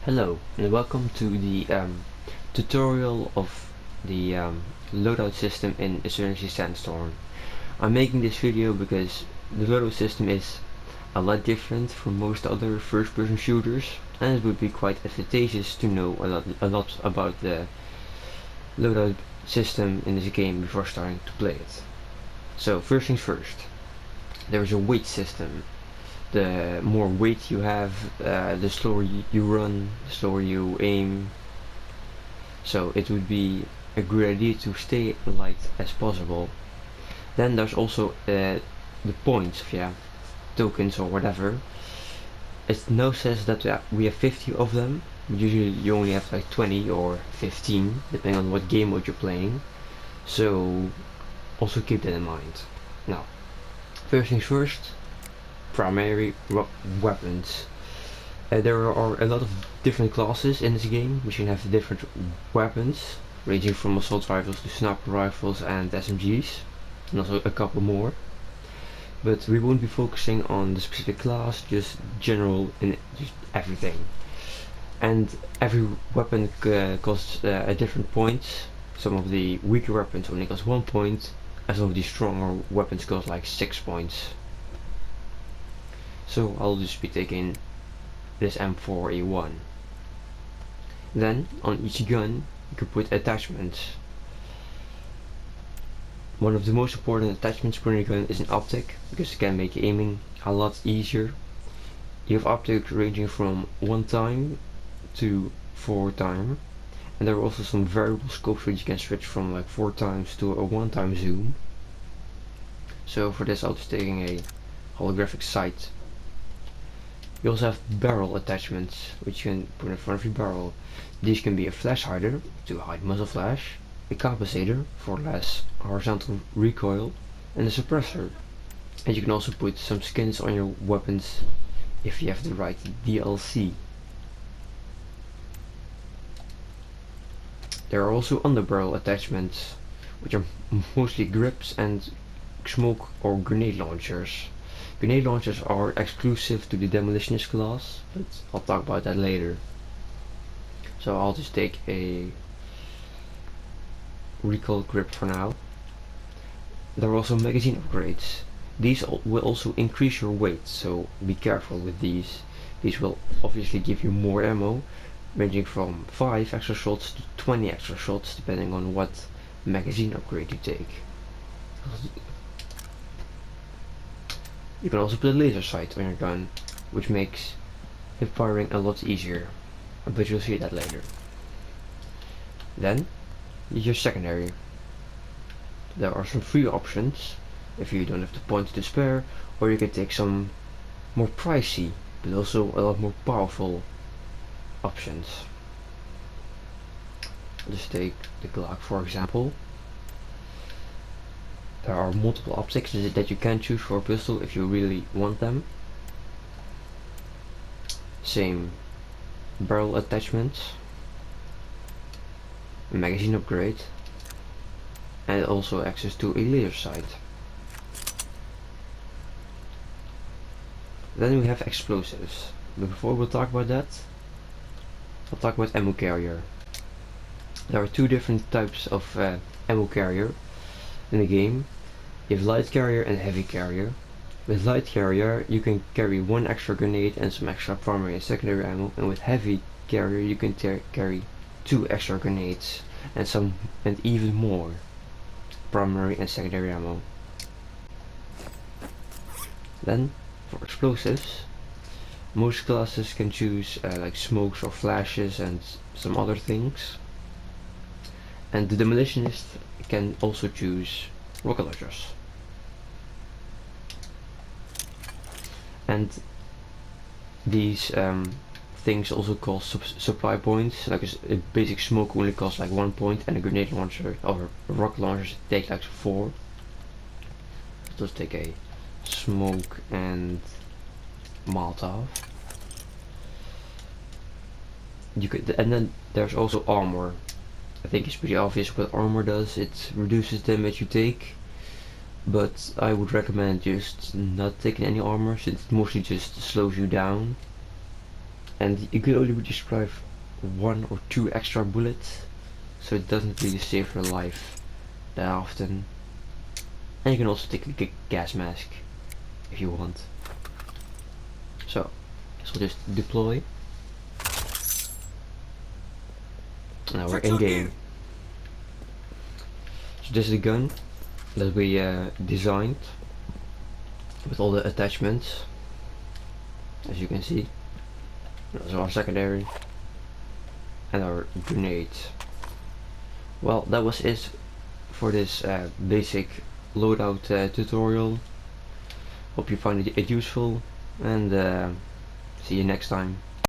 Hello and welcome to the tutorial of the loadout system in Insurgentcy Sandstorm. I'm making this video because the loadout system is a lot different from most other first-person shooters, and it would be quite advantageous to know a lot about the loadout system in this game before starting to play it. So first things first, there is a weight system. The more weight you have, the slower you run, the slower you aim. So it would be a good idea to stay light as possible. Then there's also the points, tokens or whatever. It now says that we have 50 of them, but usually you only have like 20 or 15, depending on what game mode you're playing. So also keep that in mind. Now, first things first. Primary weapons. There are a lot of different classes in this game which can have different weapons, ranging from assault rifles to sniper rifles and SMGs, and also a couple more. But we won't be focusing on the specific class, just general in just everything. And every weapon costs a different points. Some of the weaker weapons only cost 1 point, and some of the stronger weapons cost like 6 points. So I'll just be taking this M4A1. Then on each gun you can put attachments. One of the most important attachments for your gun is an optic, because it can make aiming a lot easier. You have optics ranging from 1 time to 4 time, and there are also some variable scopes which you can switch from like 4 times to a 1 time zoom. So for this I'll just taking a holographic sight. You also have barrel attachments, which you can put in front of your barrel. These can be a flash hider to hide muzzle flash, a compensator for less horizontal recoil, and a suppressor. And you can also put some skins on your weapons if you have the right DLC. There are also underbarrel attachments, which are mostly grips and smoke or grenade launchers. Grenade launchers are exclusive to the demolitionist class, but I'll talk about that later. So I'll just take a recoil grip for now. There are also magazine upgrades. These will also increase your weight, so be careful with these. These will obviously give you more ammo, ranging from 5 extra shots to 20 extra shots, depending on what magazine upgrade you take. You can also put a laser sight on your gun, which makes hip firing a lot easier, but you'll see that later. Then, your secondary. There are some free options if you don't have the points to spare, or you can take some more pricey, but also a lot more powerful options. I'll just take the Glock for example. There are multiple optics that you can choose for a pistol if you really want them. Same barrel attachments, a magazine upgrade, and also access to a laser sight. Then we have explosives, but before we'll talk about that, I'll talk about ammo carrier. There are 2 different types of ammo carrier in the game. You have light carrier and heavy carrier. With light carrier you can carry 1 extra grenade and some extra primary and secondary ammo, and with heavy carrier you can carry 2 extra grenades and even more primary and secondary ammo. Then for explosives, most classes can choose like smokes or flashes and some other things, and the demolitionist can also choose rocket launchers. And these things also cost supply points. Like a basic smoke only costs like 1 point, and a grenade launcher or rocket launchers take like 4. Let's take a smoke and Molotov. And then there's also armor. I think it's pretty obvious what armor does. It reduces damage you take, but I would recommend just not taking any armor, since it mostly just slows you down. and you could only describe 1 or 2 extra bullets, so it doesn't really save your life that often. And you can also take a gas mask if you want. So just deploy. Now we're in game. So this is the gun that we designed with all the attachments, as you can see. So our secondary and our grenades. Well, that was it for this basic loadout tutorial. Hope you find it useful, and see you next time.